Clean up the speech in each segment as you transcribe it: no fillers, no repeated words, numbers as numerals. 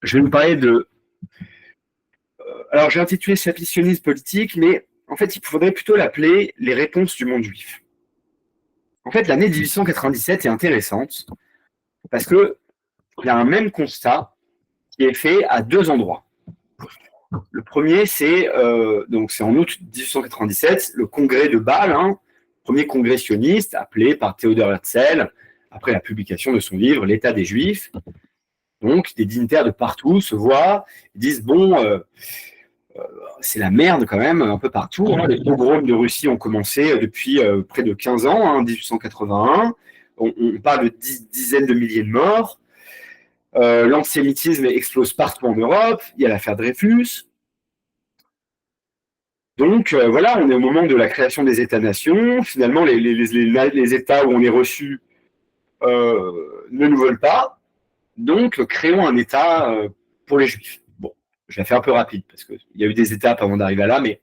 je vais vous parler de... alors, j'ai intitulé ce chapitre sionisme politique, mais en fait, il faudrait plutôt l'appeler les réponses du monde juif. En fait, l'année 1897 est intéressante parce qu'il y a un même constat qui est fait à deux endroits. Le premier, c'est en août 1897, le congrès de Bâle, premier congrès sioniste appelé par Théodore Herzl, après la publication de son livre L'État des Juifs. Donc, des dignitaires de partout se voient, ils disent c'est la merde quand même, un peu partout. Les pogroms de Russie ont commencé depuis près de 15 ans, 1881. On parle de dizaines de milliers de morts. L'antisémitisme explose partout en Europe. Il y a l'affaire Dreyfus. Donc voilà, on est au moment de la création des États-nations. Finalement, les États où on est reçu ne nous veulent pas. Donc, créons un État pour les Juifs. Bon, je la fais un peu rapide, parce qu'il y a eu des étapes avant d'arriver à là, mais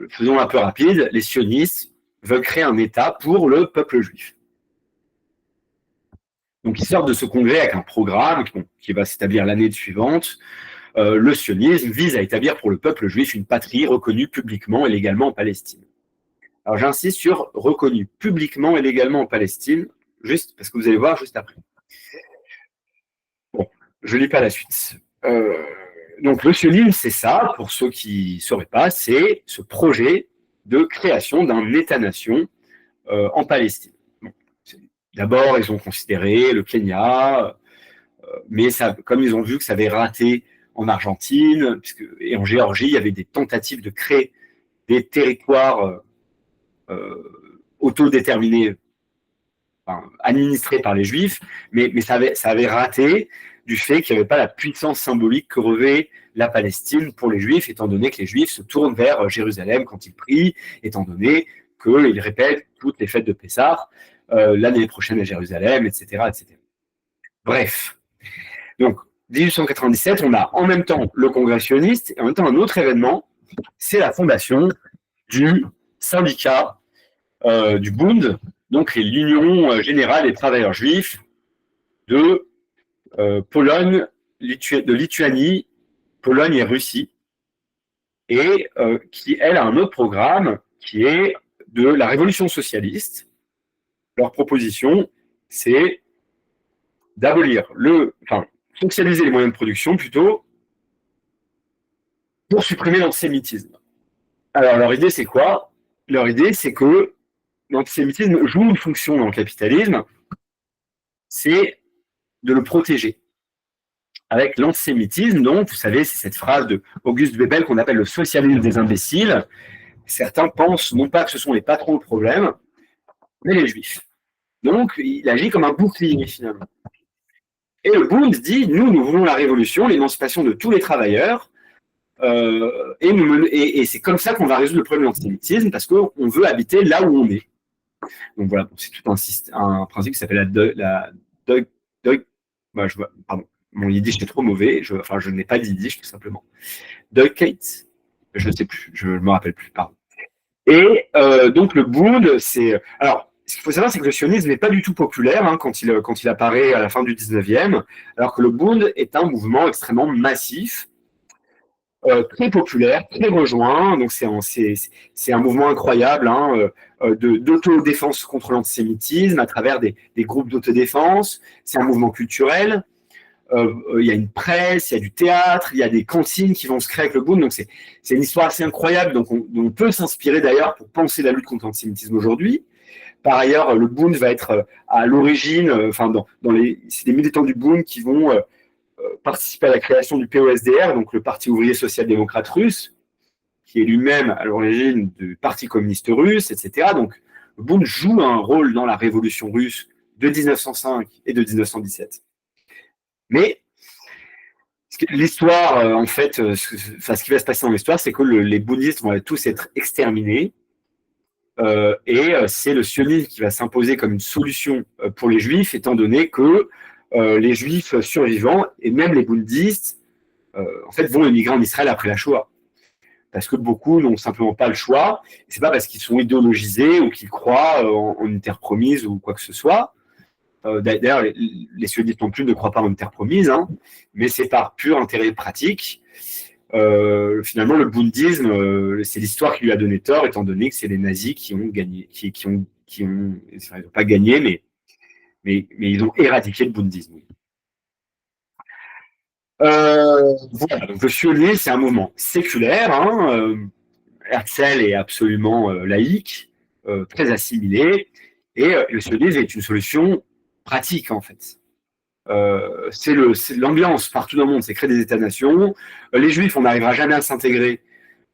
faisons un peu rapide. Les sionistes veulent créer un État pour le peuple juif. Donc, ils sortent de ce congrès avec un programme qui va s'établir l'année suivante. Le sionisme vise à établir pour le peuple juif une patrie reconnue publiquement et légalement en Palestine. Alors, j'insiste sur reconnue publiquement et légalement en Palestine, juste parce que vous allez voir juste après. Bon, je ne lis pas la suite. Donc, le sionisme, c'est ça, pour ceux qui ne sauraient pas, c'est ce projet de création d'un État-nation en Palestine. Bon, d'abord, ils ont considéré le Kenya, mais ça, comme ils ont vu que ça avait raté en Argentine et en Géorgie, il y avait des tentatives de créer des territoires autodéterminés, administrés par les Juifs, mais ça avait raté du fait qu'il n'y avait pas la puissance symbolique que revêt la Palestine pour les Juifs, étant donné que les Juifs se tournent vers Jérusalem quand ils prient, étant donné qu'ils répètent toutes les fêtes de Pessah, l'année prochaine à Jérusalem, etc., etc. Bref. Donc, 1897, on a en même temps le congrès sioniste et en même temps un autre événement, c'est la fondation du syndicat du Bund, donc l'Union générale des travailleurs juifs de Pologne, de Lituanie, Pologne et Russie, et qui, elle, a un autre programme qui est de la révolution socialiste. Leur proposition, c'est d'abolir socialiser les moyens de production plutôt pour supprimer l'antisémitisme. Alors, leur idée, c'est quoi? Leur idée, c'est que l'antisémitisme joue une fonction dans le capitalisme, c'est de le protéger. Avec l'antisémitisme, donc, vous savez, c'est cette phrase de Auguste Bebel qu'on appelle le socialisme des imbéciles. Certains pensent non pas que ce sont les patrons le problème, mais les juifs. Donc, il agit comme un bouclier, finalement. Et le Bund dit, nous voulons la révolution, l'émancipation de tous les travailleurs, et c'est comme ça qu'on va résoudre le problème de l'antisémitisme, parce qu'on veut habiter là où on est. Donc voilà, c'est tout un principe qui s'appelle pardon, mon yiddish est trop mauvais, je n'ai pas d'yiddish tout simplement. Deukheit, je ne sais plus, je ne me rappelle plus, pardon. Et donc le Bund, c'est... Alors, ce qu'il faut savoir, c'est que le sionisme n'est pas du tout populaire quand il apparaît à la fin du 19e, alors que le Bund est un mouvement extrêmement massif, très populaire, très rejoint. Donc c'est un mouvement incroyable d'autodéfense contre l'antisémitisme à travers des groupes d'autodéfense. C'est un mouvement culturel. Il y a une presse, il y a du théâtre, il y a des cantines qui vont se créer avec le Bund. Donc c'est une histoire assez incroyable. Donc on peut s'inspirer d'ailleurs pour penser la lutte contre l'antisémitisme aujourd'hui. Par ailleurs, le Bund va être à l'origine, c'est des militants du Bund qui vont participer à la création du POSDR, donc le Parti ouvrier social-démocrate russe, qui est lui-même à l'origine du Parti communiste russe, etc. Donc le Bund joue un rôle dans la révolution russe de 1905 et de 1917. Mais l'histoire, en fait, ce qui va se passer dans l'histoire, c'est que les bundistes vont tous être exterminés. Et c'est le sionisme qui va s'imposer comme une solution pour les juifs, étant donné que les juifs survivants, et même les bundistes, en fait, vont émigrer en Israël après la Shoah. Parce que beaucoup n'ont simplement pas le choix. Ce n'est pas parce qu'ils sont idéologisés ou qu'ils croient en une terre promise ou quoi que ce soit. D'ailleurs, les sionistes non plus ne croient pas en une terre promise, hein, mais c'est par pur intérêt pratique. Finalement, le bundisme, c'est l'histoire qui lui a donné tort, étant donné que c'est les nazis qui ont gagné, ils n'ont pas gagné, mais ils ont éradiqué le bundisme. Voilà, donc le sionisme, c'est un mouvement séculaire. Hein, Herzl est absolument laïque, très assimilé, et le sionisme est une solution pratique, en fait. C'est l'ambiance partout dans le monde, c'est créer des États-nations. Les Juifs, on n'arrivera jamais à s'intégrer.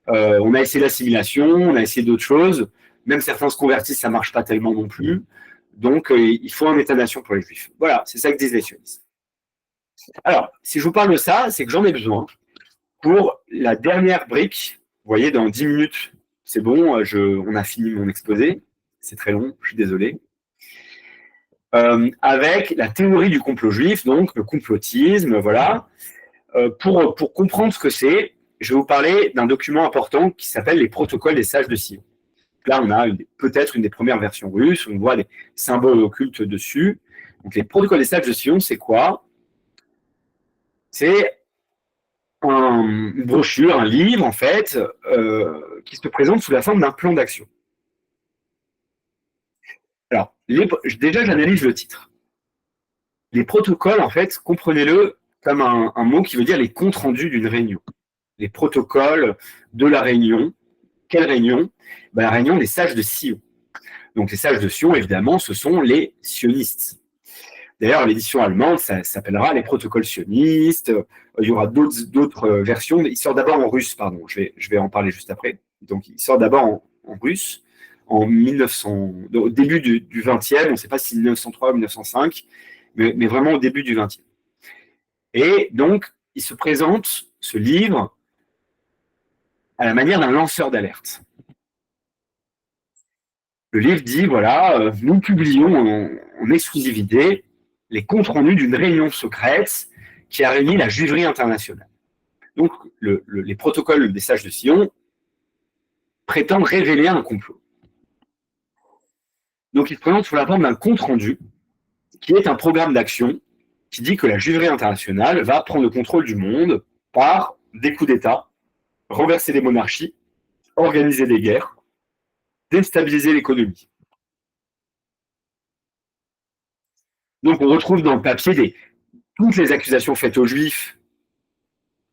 On a essayé l'assimilation, on a essayé d'autres choses. Même certains se convertissent, ça ne marche pas tellement non plus. Donc, il faut un État-nation pour les Juifs. Voilà, c'est ça que disent les sionistes. Alors, si je vous parle de ça, c'est que j'en ai besoin pour la dernière brique. Vous voyez, dans 10 minutes, c'est bon, on a fini mon exposé. C'est très long, je suis désolé. Avec la théorie du complot juif, donc le complotisme, voilà. Pour comprendre ce que c'est, je vais vous parler d'un document important qui s'appelle les protocoles des sages de Sion. Là, on a peut-être une des premières versions russes, on voit des symboles occultes dessus. Donc, les protocoles des sages de Sion, c'est quoi? C'est une brochure, un livre, en fait, qui se présente sous la forme d'un plan d'action. Alors, déjà, j'analyse le titre. Les protocoles, en fait, comprenez-le comme un mot qui veut dire les comptes rendus d'une réunion. Les protocoles de la réunion. Quelle réunion? La réunion des sages de Sion. Donc, les sages de Sion, évidemment, ce sont les sionistes. D'ailleurs, l'édition allemande, ça s'appellera les protocoles sionistes. Il y aura d'autres versions. Il sort d'abord en russe, pardon. Je vais en parler juste après. Donc, il sort d'abord en russe en 1900, au début du 20e. On ne sait pas si 1903 ou 1905, mais vraiment au début du 20e. Et donc, il se présente, ce livre, à la manière d'un lanceur d'alerte. Le livre dit, voilà, nous publions en exclusivité les comptes rendus d'une réunion secrète qui a réuni la juiverie internationale. Donc, les protocoles des sages de Sion prétendent révéler un complot. Donc, ils se présentent sous la forme d'un compte rendu qui est un programme d'action qui dit que la juiverie internationale va prendre le contrôle du monde par des coups d'État, renverser les monarchies, organiser des guerres, déstabiliser l'économie. Donc, on retrouve dans le papier toutes les accusations faites aux Juifs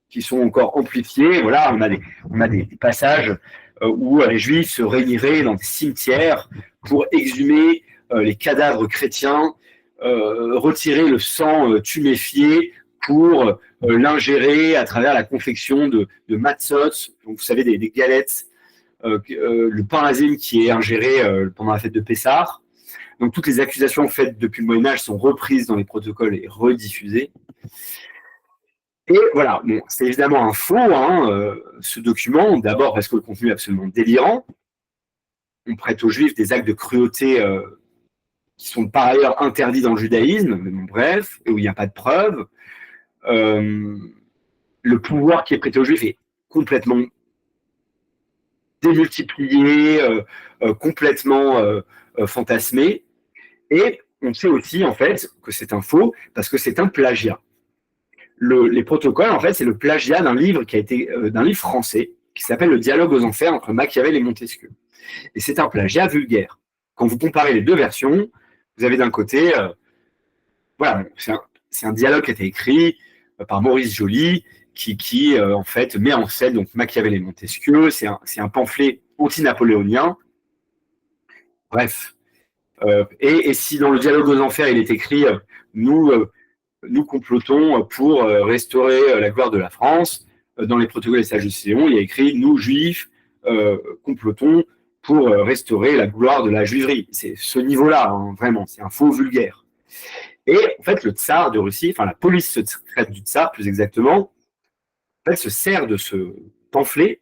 qui sont encore amplifiées. Voilà, on a des passages où les Juifs se réuniraient dans des cimetières pour exhumer les cadavres chrétiens, retirer le sang tuméfié pour l'ingérer à travers la confection de matzot, donc vous savez, des galettes, le pain azim qui est ingéré pendant la fête de Pessah. Donc toutes les accusations faites depuis le Moyen-Âge sont reprises dans les protocoles et rediffusées. Et voilà, bon, c'est évidemment un faux, hein, ce document, d'abord parce que le contenu est absolument délirant. On prête aux Juifs des actes de cruauté qui sont par ailleurs interdits dans le judaïsme, mais bon, bref, et où il n'y a pas de preuves. Le pouvoir qui est prêté aux Juifs est complètement démultiplié, complètement fantasmé. Et on sait aussi, en fait, que c'est un faux parce que c'est un plagiat. Les protocoles, en fait, c'est le plagiat d'un livre qui a été d'un livre français qui s'appelle Le dialogue aux enfers entre Machiavel et Montesquieu. Et c'est un plagiat vulgaire. Quand vous comparez les deux versions, vous avez d'un côté, voilà, c'est un dialogue qui a été écrit par Maurice Joly, qui en fait met en scène donc Machiavel et Montesquieu. C'est un pamphlet anti-napoléonien. Bref. Et si dans le dialogue aux enfers, il est écrit nous complotons pour restaurer la gloire de la France, dans les protocoles des sages de Sion, il y a écrit nous juifs complotons pour restaurer la gloire de la juiverie. C'est ce niveau-là, hein, vraiment, c'est un faux vulgaire. Et en fait, le tsar de Russie, enfin la police secrète du tsar, plus exactement, en fait, se sert de ce pamphlet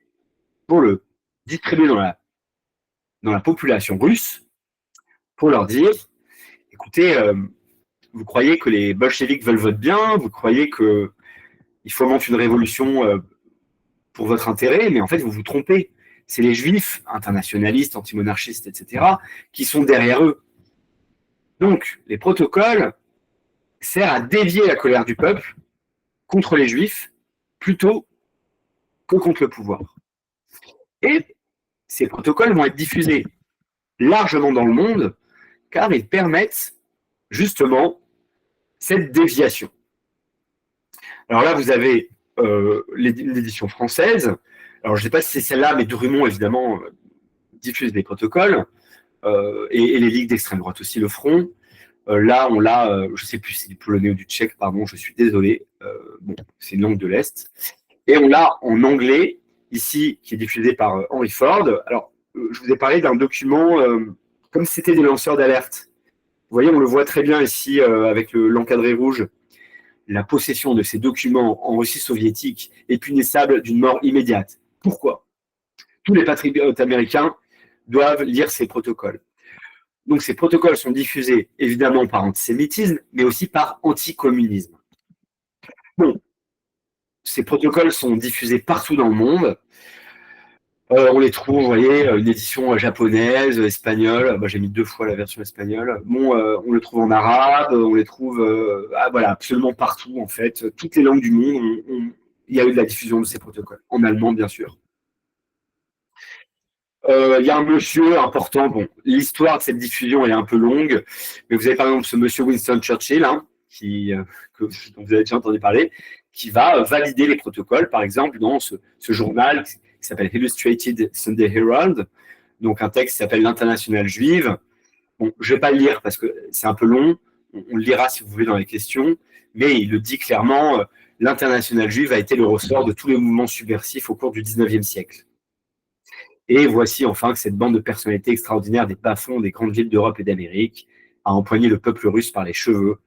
pour le distribuer dans la population russe, pour leur dire, écoutez, vous croyez que les bolcheviks veulent votre bien, vous croyez qu'ils fomentent une révolution pour votre intérêt, mais en fait, vous vous trompez. C'est les juifs, internationalistes, antimonarchistes, etc., qui sont derrière eux. Donc, les protocoles servent à dévier la colère du peuple contre les Juifs plutôt que contre le pouvoir. Et ces protocoles vont être diffusés largement dans le monde car ils permettent justement cette déviation. Alors là, vous avez l'édition française. Alors, je ne sais pas si c'est celle-là, mais Drummond, évidemment, diffuse des protocoles. Et les ligues d'extrême droite aussi le feront. Là, on l'a, je ne sais plus si c'est du polonais ou du tchèque, pardon, je suis désolé. Bon, c'est une langue de l'Est. Et on l'a en anglais, ici, qui est diffusé par Henry Ford. Alors, je vous ai parlé d'un document, comme si c'était des lanceurs d'alerte. Vous voyez, on le voit très bien ici avec l'encadré rouge. La possession de ces documents en Russie soviétique est punissable d'une mort immédiate. Pourquoi? Tous les patriotes américains doivent lire ces protocoles. Donc ces protocoles sont diffusés évidemment par antisémitisme, mais aussi par anticommunisme. Bon, ces protocoles sont diffusés partout dans le monde. On les trouve, vous voyez, une édition japonaise, espagnole. J'ai mis 2 fois la version espagnole. Bon, on les trouve en arabe, on les trouve voilà, absolument partout, en fait. Toutes les langues du monde, il y a eu de la diffusion de ces protocoles. En allemand, bien sûr. Il y a un monsieur important. Bon, l'histoire de cette diffusion est un peu longue, mais vous avez par exemple ce monsieur Winston Churchill, hein, dont vous avez déjà entendu parler, qui va valider les protocoles, par exemple, dans ce journal qui s'appelle Illustrated Sunday Herald, donc un texte qui s'appelle l'Internationale juive. Bon, je ne vais pas le lire parce que c'est un peu long, on le lira si vous voulez dans les questions, mais il le dit clairement, l'Internationale juive a été le ressort de tous les mouvements subversifs au cours du 19e siècle. Et voici enfin que cette bande de personnalités extraordinaires des bas-fonds des grandes villes d'Europe et d'Amérique a empoigné le peuple russe par les cheveux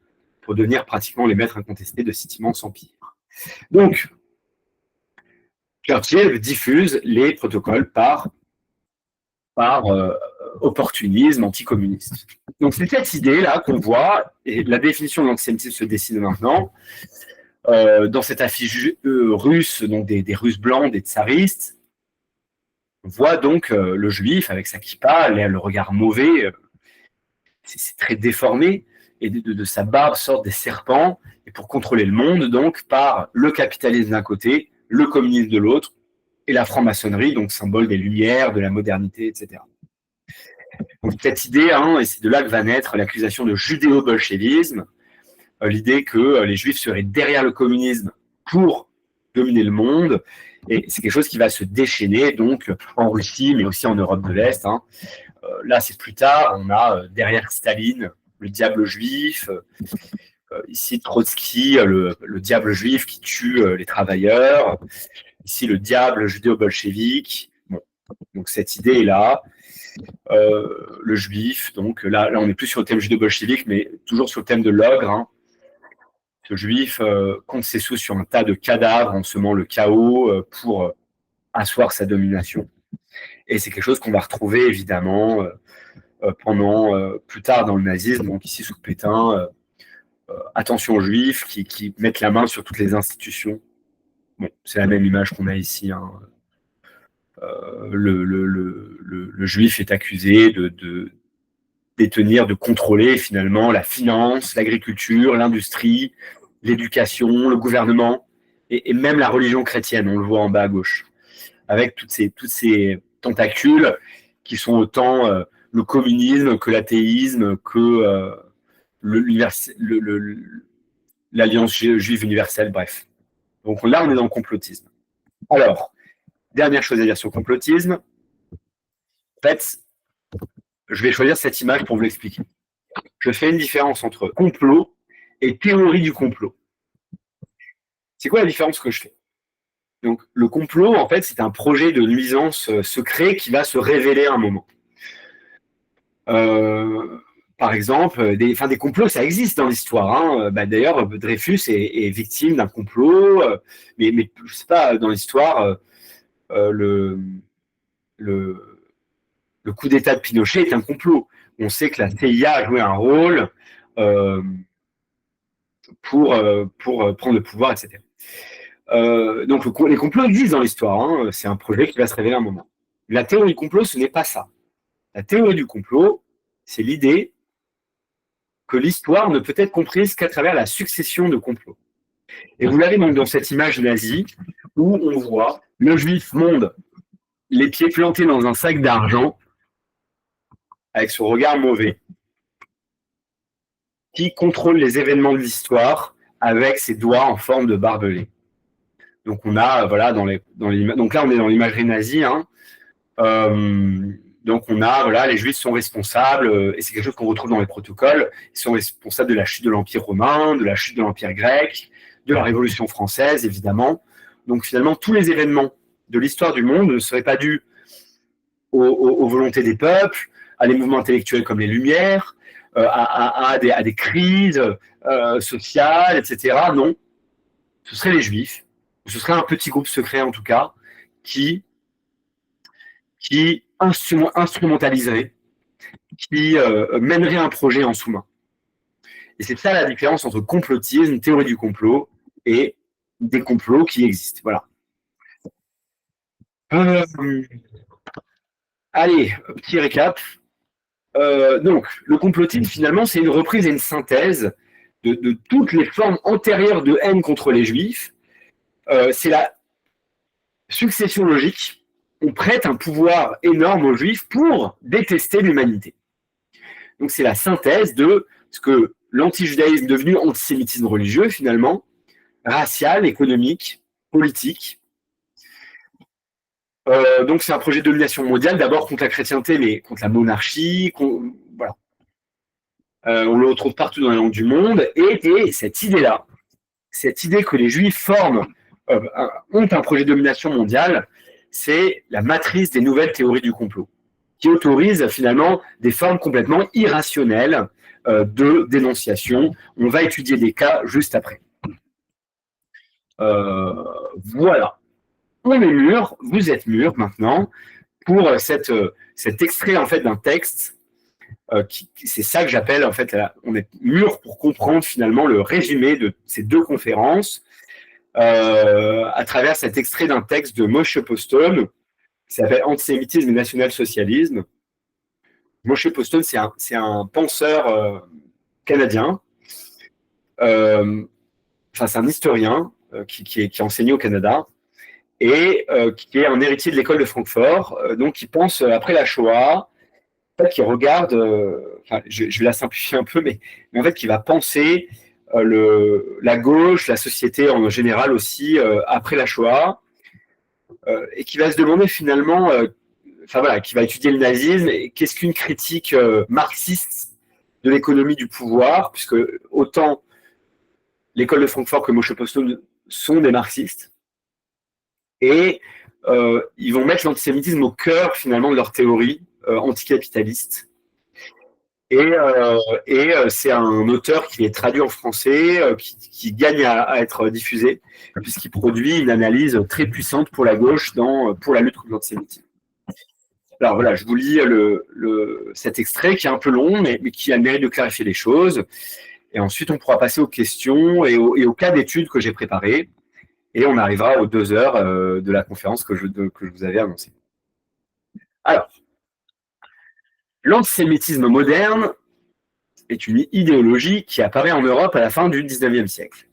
pour devenir pratiquement les maîtres incontestés de cet immense empire. Donc, Churchill diffuse les protocoles par opportunisme anticommuniste. Donc c'est cette idée-là qu'on voit, et la définition de l'antisémitisme se dessine maintenant, dans cette affiche russe, donc des Russes blancs, des tsaristes. On voit donc le juif avec sa kippa, le regard mauvais, c'est très déformé, et de sa barbe sortent des serpents, et pour contrôler le monde, donc, par le capitalisme d'un côté, le communisme de l'autre, et la franc-maçonnerie, donc symbole des Lumières, de la modernité, etc. Donc cette idée, hein, et c'est de là que va naître l'accusation de judéo-bolchevisme, l'idée que les juifs seraient derrière le communisme pour dominer le monde, et c'est quelque chose qui va se déchaîner donc en Russie, mais aussi en Europe de l'Est. Hein. Là, c'est plus tard, on a derrière Staline le diable juif, ici Trotsky, le diable juif qui tue les travailleurs, ici le diable judéo-bolchevique. Bon, donc cette idée est là. Le juif, donc là on n'est plus sur le thème judéo-bolchevique, mais toujours sur le thème de l'ogre. Hein. Ce juif compte ses sous sur un tas de cadavres en semant le chaos pour asseoir sa domination. Et c'est quelque chose qu'on va retrouver évidemment pendant plus tard dans le nazisme, donc ici sous Pétain. Attention aux juifs qui mettent la main sur toutes les institutions. Bon, c'est la même image qu'on a ici. Hein. Le juif est accusé de détenir, de contrôler finalement la finance, l'agriculture, l'industrie, l'éducation, le gouvernement et même la religion chrétienne, on le voit en bas à gauche, avec toutes ces tentacules qui sont autant le communisme que l'athéisme, que l'Alliance juive universelle, bref. Donc là, on est dans le complotisme. Alors, dernière chose à dire sur le complotisme, en fait, je vais choisir cette image pour vous l'expliquer. Je fais une différence entre complot et théorie du complot. C'est quoi la différence que je fais? Donc, le complot, en fait, c'est un projet de nuisance secret qui va se révéler à un moment. Par exemple, des complots, ça existe dans l'histoire. Hein. D'ailleurs, Dreyfus est victime d'un complot, mais je ne sais pas, dans l'histoire, le coup d'État de Pinochet est un complot. On sait que la CIA a joué un rôle pour prendre le pouvoir, etc. Donc les complots existent dans l'histoire. Hein. C'est un projet qui va se révéler à un moment. La théorie du complot, ce n'est pas ça. La théorie du complot, c'est l'idée que l'histoire ne peut être comprise qu'à travers la succession de complots. Et vous l'avez donc dans cette image nazie où on voit le juif monde, les pieds plantés dans un sac d'argent, avec son regard mauvais, qui contrôle les événements de l'histoire avec ses doigts en forme de barbelé. Donc on a, voilà, donc là on est dans l'imagerie nazie, hein. Donc on a, voilà, les Juifs sont responsables, et c'est quelque chose qu'on retrouve dans les protocoles, ils sont responsables de la chute de l'Empire romain, de la chute de l'Empire grec, de la Révolution française, évidemment. Donc finalement, tous les événements de l'histoire du monde ne seraient pas dus aux volontés des peuples, à des mouvements intellectuels comme les Lumières, à des crises sociales, etc. Non, ce seraient les Juifs, ce serait un petit groupe secret en tout cas, qui instrumentaliserait, qui mènerait un projet en sous-main. Et c'est ça la différence entre complotisme, théorie du complot, et des complots qui existent. Voilà. Allez, petit récap. Donc, le complotisme, finalement, c'est une reprise et une synthèse de toutes les formes antérieures de haine contre les Juifs. C'est la succession logique. On prête un pouvoir énorme aux Juifs pour détester l'humanité. Donc, c'est la synthèse de ce que l'antijudaïsme devenu antisémitisme religieux, finalement, racial, économique, politique. Donc, c'est un projet de domination mondiale, d'abord contre la chrétienté, mais contre la monarchie. Voilà. On le retrouve partout dans les langues du monde. Et cette idée-là, cette idée que les Juifs ont un projet de domination mondiale, c'est la matrice des nouvelles théories du complot, qui autorise finalement des formes complètement irrationnelles de dénonciation. On va étudier des cas juste après. Voilà. On est mûr, vous êtes mûr maintenant pour cet extrait en fait d'un texte. C'est ça que j'appelle en fait, on est mûr pour comprendre finalement le résumé de ces deux conférences à travers cet extrait d'un texte de Moshe Postone qui s'appelle Antisémitisme et national-socialisme. Moshe Postone, c'est un penseur canadien, c'est un historien qui enseigné au Canada et qui est un héritier de l'école de Francfort, donc qui pense après la Shoah, en fait, qui regarde, je vais la simplifier un peu, mais en fait, qui va penser la gauche, la société en général aussi, après la Shoah, et qui va se demander finalement, qui va étudier le nazisme, et qu'est-ce qu'une critique marxiste de l'économie du pouvoir, puisque autant l'école de Francfort que Moshe Postone sont des marxistes, et ils vont mettre l'antisémitisme au cœur finalement de leur théorie anticapitaliste. Et c'est un auteur qui est traduit en français, qui gagne à être diffusé, puisqu'il produit une analyse très puissante pour la gauche pour la lutte contre l'antisémitisme. Alors voilà, je vous lis cet extrait qui est un peu long, mais qui a le mérite de clarifier les choses. Et ensuite, on pourra passer aux questions et aux cas d'études que j'ai préparés. Et on arrivera aux 2 heures de la conférence que je vous avais annoncée. Alors, l'antisémitisme moderne est une idéologie qui apparaît en Europe à la fin du XIXe siècle.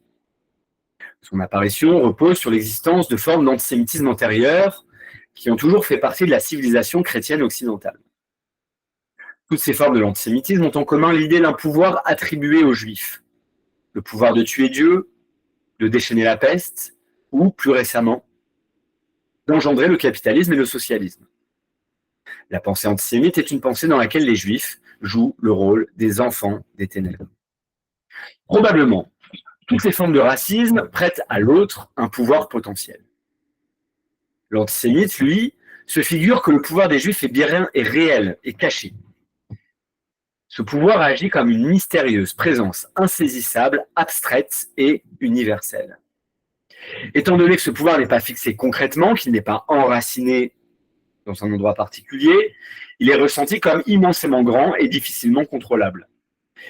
Son apparition repose sur l'existence de formes d'antisémitisme antérieures qui ont toujours fait partie de la civilisation chrétienne occidentale. Toutes ces formes de l'antisémitisme ont en commun l'idée d'un pouvoir attribué aux Juifs. Le pouvoir de tuer Dieu, de déchaîner la peste, ou, plus récemment, d'engendrer le capitalisme et le socialisme. La pensée antisémite est une pensée dans laquelle les Juifs jouent le rôle des enfants des ténèbres. Probablement, toutes les formes de racisme prêtent à l'autre un pouvoir potentiel. L'antisémite, lui, se figure que le pouvoir des Juifs est bien réel et caché. Ce pouvoir agit comme une mystérieuse présence insaisissable, abstraite et universelle. Étant donné que ce pouvoir n'est pas fixé concrètement, qu'il n'est pas enraciné dans un endroit particulier, il est ressenti comme immensément grand et difficilement contrôlable.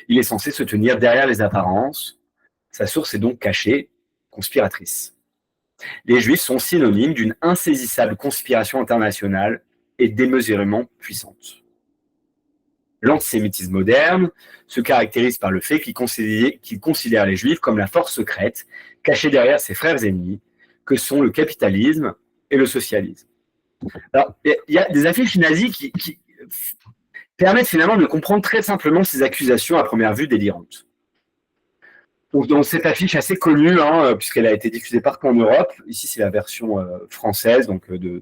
Il est censé se tenir derrière les apparences. Sa source est donc cachée, conspiratrice. Les Juifs sont synonymes d'une insaisissable conspiration internationale et démesurément puissante. L'antisémitisme moderne se caractérise par le fait qu'il considère les Juifs comme la force secrète cachée derrière ses frères ennemis, que sont le capitalisme et le socialisme. Alors, il y a des affiches nazies qui permettent finalement de comprendre très simplement ces accusations à première vue délirantes. Donc, dans cette affiche assez connue, puisqu'elle a été diffusée partout en Europe, ici c'est la version française, donc de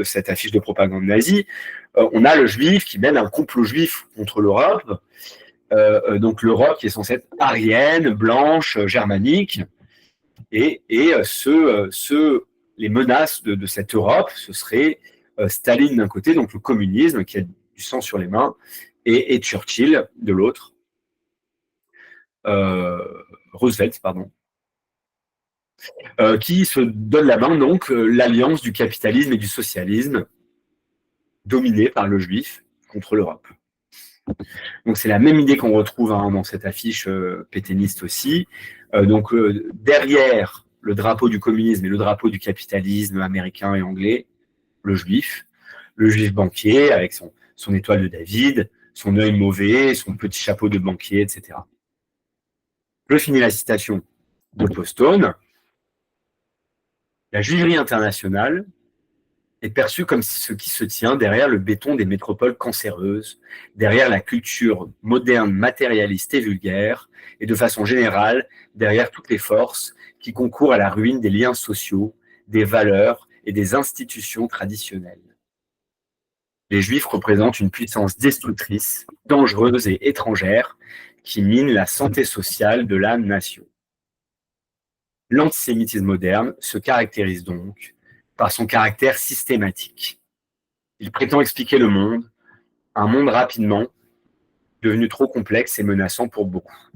cette affiche de propagande nazie, on a le juif qui mène un complot juif contre l'Europe, donc l'Europe qui est censée être aryenne, blanche, germanique, et les menaces de cette Europe, ce serait Staline d'un côté, donc le communisme qui a du sang sur les mains, et Churchill de l'autre, Roosevelt, pardon, qui se donne la main, donc l'alliance du capitalisme et du socialisme, dominée par le juif contre l'Europe. Donc c'est la même idée qu'on retrouve dans cette affiche pétainiste aussi. Derrière le drapeau du communisme et le drapeau du capitalisme américain et anglais, le juif banquier avec son étoile de David, son œil mauvais, son petit chapeau de banquier, etc. Je finis la citation de Postone. La juiverie internationale est perçue comme ce qui se tient derrière le béton des métropoles cancéreuses, derrière la culture moderne matérialiste et vulgaire, et de façon générale, derrière toutes les forces qui concourent à la ruine des liens sociaux, des valeurs et des institutions traditionnelles. Les Juifs représentent une puissance destructrice, dangereuse et étrangère, qui mine la santé sociale de la nation. L'antisémitisme moderne se caractérise donc par son caractère systématique. Il prétend expliquer le monde, un monde rapidement devenu trop complexe et menaçant pour beaucoup.